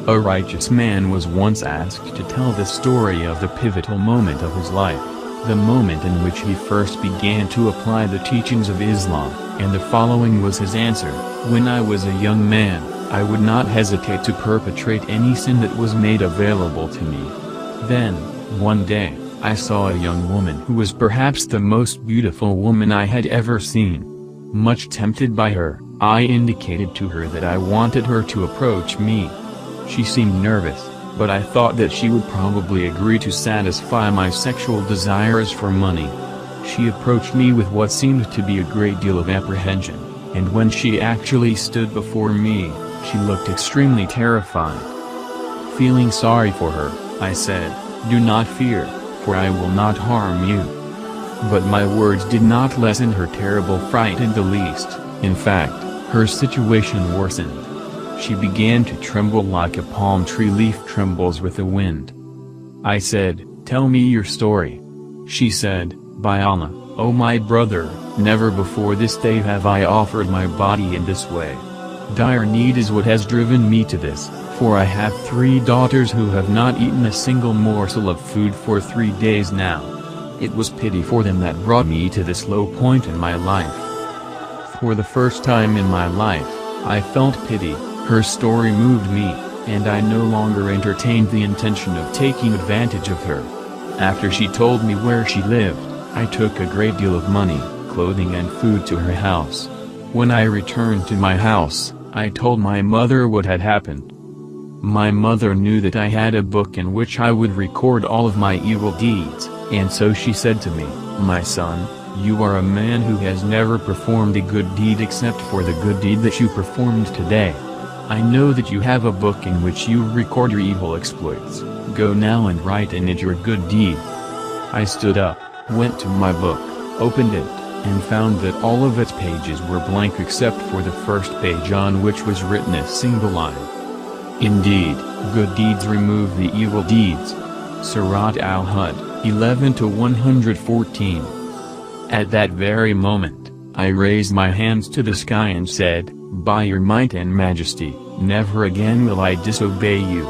A righteous man was once asked to tell the story of the pivotal moment of his life, the moment in which he first began to apply the teachings of Islam, and the following was his answer: "When I was a young man, I would not hesitate to perpetrate any sin that was made available to me. Then, one day, I saw a young woman who was perhaps the most beautiful woman I had ever seen. Much tempted by her, I indicated to her that I wanted her to approach me. She seemed nervous, but I thought that she would probably agree to satisfy my sexual desires for money. She approached me with what seemed to be a great deal of apprehension, and when she actually stood before me, she looked extremely terrified. Feeling sorry for her, I said, 'Do not fear, for I will not harm you.' But my words did not lessen her terrible fright in the least. In fact, her situation worsened. She began to tremble like a palm tree leaf trembles with the wind. I said, 'Tell me your story.' She said, 'By Allah, O my brother, never before this day have I offered my body in this way. Dire need is what has driven me to this, for I have 3 daughters who have not eaten a single morsel of food for 3 days now. It was pity for them that brought me to this low point in my life.' For the first time in my life, I felt pity. Her story moved me, and I no longer entertained the intention of taking advantage of her. After she told me where she lived, I took a great deal of money, clothing and food to her house. When I returned to my house, I told my mother what had happened. My mother knew that I had a book in which I would record all of my evil deeds, and so she said to me, 'My son, you are a man who has never performed a good deed except for the good deed that you performed today. I know that you have a book in which you record your evil exploits. Go now and write in it your good deed.' I stood up, went to my book, opened it, and found that all of its pages were blank except for the first page on which was written a single line. Indeed, good deeds remove the evil deeds. Surat al-Hud, 11-114. At that very moment, I raised my hands to the sky and said, 'By your might and majesty, never again will I disobey you.'